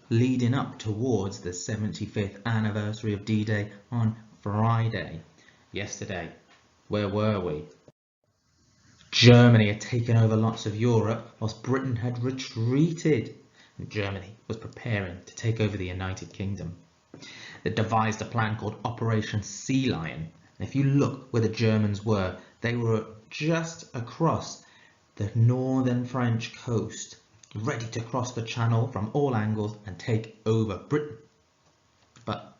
leading up towards the 75th anniversary of D-Day on Friday. Yesterday, where were we? Germany had taken over lots of Europe whilst Britain had retreated. And Germany was preparing to take over the United Kingdom. They devised a plan called Operation Sea Lion. And if you look where the Germans were, they were just across the northern French coast, ready to cross the channel from all angles and take over Britain. But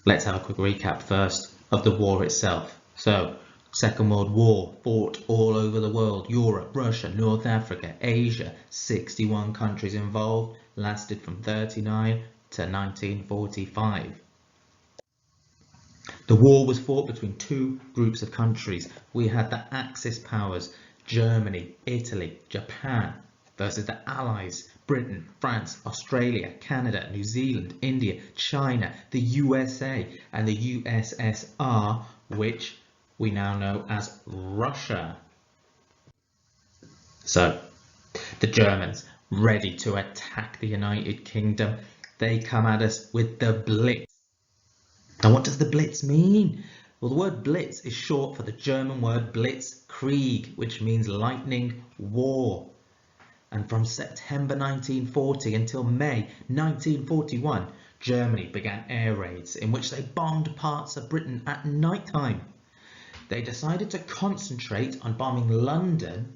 let's have a quick recap first of the war itself. So, Second World War, fought all over the world, Europe, Russia, North Africa, Asia, 61 countries involved, lasted from 39 to 1945. The war was fought between two groups of countries. We had the Axis powers, Germany, Italy, Japan, versus the Allies, Britain, France, Australia, Canada, New Zealand, India, China, the USA, and the USSR, which we now know as Russia. So, the Germans, ready to attack the United Kingdom, they come at us with the Blitz. Now, what does the Blitz mean? Well, the word Blitz is short for the German word Blitzkrieg, which means lightning war. And from September 1940 until May 1941, Germany began air raids in which they bombed parts of Britain at night time. They decided to concentrate on bombing London,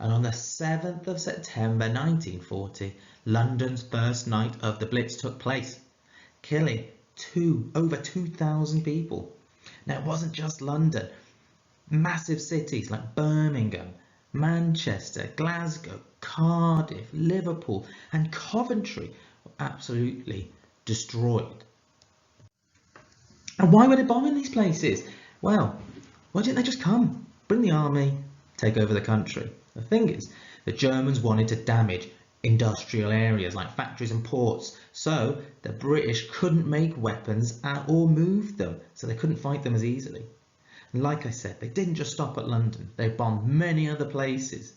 and on the 7th of September 1940, London's first night of the Blitz took place, killing over 2,000 people. Now, it wasn't just London. Massive cities like Birmingham, Manchester, Glasgow, Cardiff, Liverpool, and Coventry were absolutely destroyed. And why were they bombing these places? Well, why didn't they just come, bring the army, take over the country? The thing is, the Germans wanted to damage industrial areas like factories and ports, so the British couldn't make weapons or move them, so they couldn't fight them as easily. And like I said, they didn't just stop at London, they bombed many other places.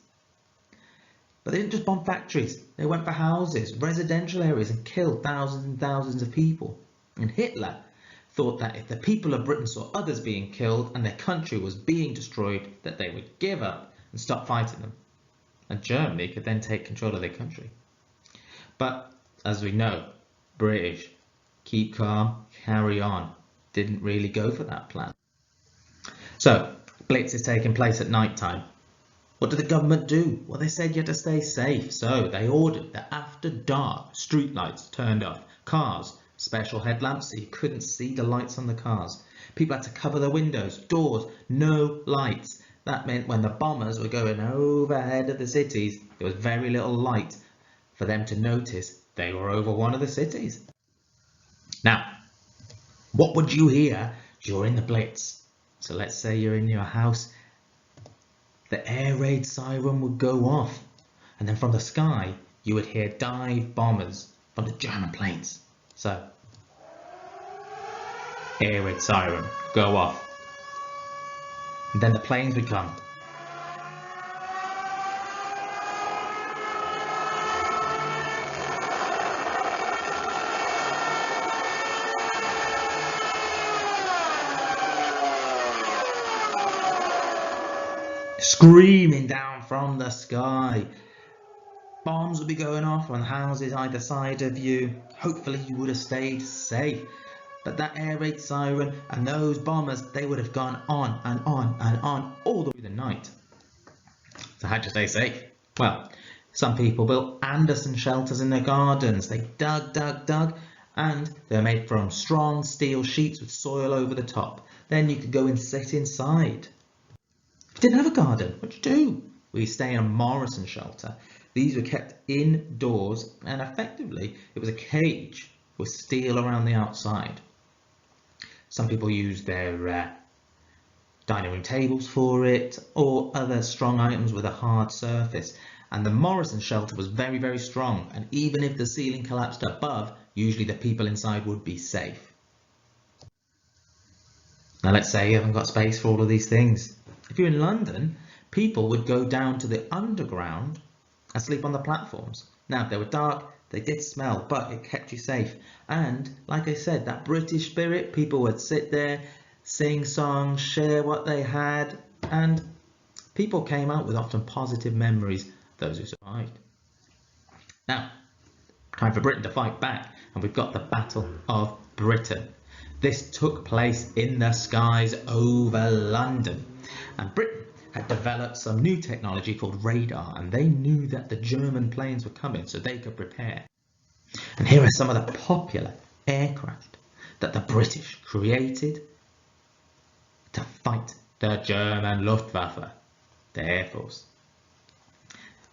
But they didn't just bomb factories, they went for houses, residential areas, and killed thousands and thousands of people. And Hitler thought that if the people of Britain saw others being killed and their country was being destroyed, that they would give up and stop fighting them. And Germany could then take control of their country. But as we know, British, keep calm, carry on, didn't really go for that plan. So, Blitz is taking place at night time. What did the government do? Well, they said you had to stay safe, so they ordered that after dark, street lights turned off, cars, special headlamps so you couldn't see the lights on the cars. People had to cover their windows, doors, no lights. That meant when the bombers were going overhead of the cities, there was very little light for them to notice they were over one of the cities. Now, what would you hear during the Blitz? So let's say you're in your house, the air raid siren would go off, and then from the sky you would hear dive bombers from the German planes. So, air raid siren, go off. And then the planes would come. Screaming down from the sky. Bombs would be going off on houses either side of you. Hopefully you would have stayed safe. But that air raid siren and those bombers, they would have gone on and on and on all the way through the night. So how'd you stay safe? Well, some people built Anderson shelters in their gardens. They dug, and they're made from strong steel sheets with soil over the top. Then you could go and sit inside. If you didn't have a garden, what'd you do? Well, you stay in a Morrison shelter. These were kept indoors, and effectively it was a cage with steel around the outside. Some people use their dining room tables for it, or other strong items with a hard surface. And the Morrison shelter was very, very strong, and even if the ceiling collapsed above, usually the people inside would be safe. Now let's say you haven't got space for all of these things. If you're in London, people would go down to the underground asleep on the platforms. Now, they were dark, they did smell, but it kept you safe. And like I said, that British spirit, people would sit there, sing songs, share what they had, and people came out with often positive memories, those who survived. Now, time for Britain to fight back, and we've got the Battle of Britain. This took place in the skies over London, and Britain had developed some new technology called radar, and they knew that the German planes were coming, so they could prepare. And here are some of the popular aircraft that the British created to fight the German Luftwaffe, the Air Force.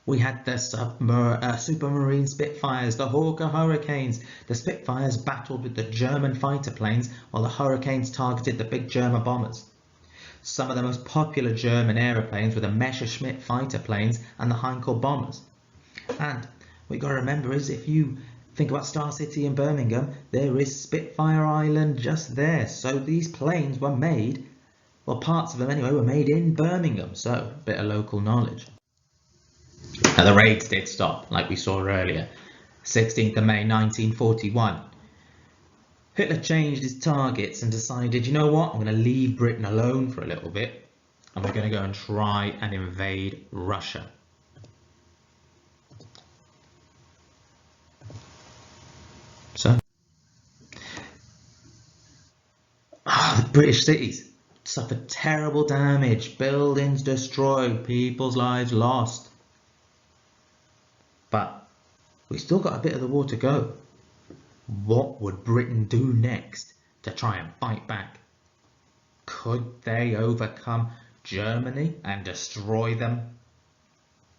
We had the Supermarine Spitfires, the Hawker Hurricanes. The Spitfires battled with the German fighter planes while the Hurricanes targeted the big German bombers. Some of the most popular German aeroplanes were the Messerschmitt fighter planes and the Heinkel bombers. And what you've got to remember is, if you think about Star City in Birmingham, there is Spitfire Island just there. So these planes were made, well, parts of them anyway, were made in Birmingham. So a bit of local knowledge. Now, the raids did stop, like we saw earlier. 16th of May 1941. Hitler changed his targets and decided, you know what, I'm going to leave Britain alone for a little bit, and we're going to go and try and invade Russia. So, the British cities suffered terrible damage, buildings destroyed, people's lives lost. But we still got a bit of the war to go. What would Britain do next to try and fight back? Could they overcome Germany and destroy them?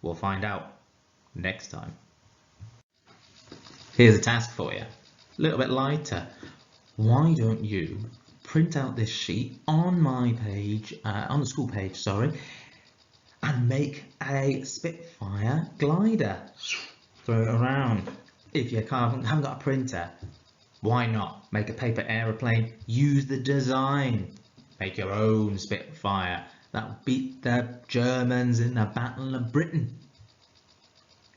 We'll find out next time. Here's a task for you, a little bit lighter. Why don't you print out this sheet on my page, on the school page, sorry, and make a Spitfire glider. Throw it around. If you haven't got a printer, why not make a paper aeroplane? Use the design. Make your own Spitfire that beat the Germans in the Battle of Britain.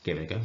Give it a go.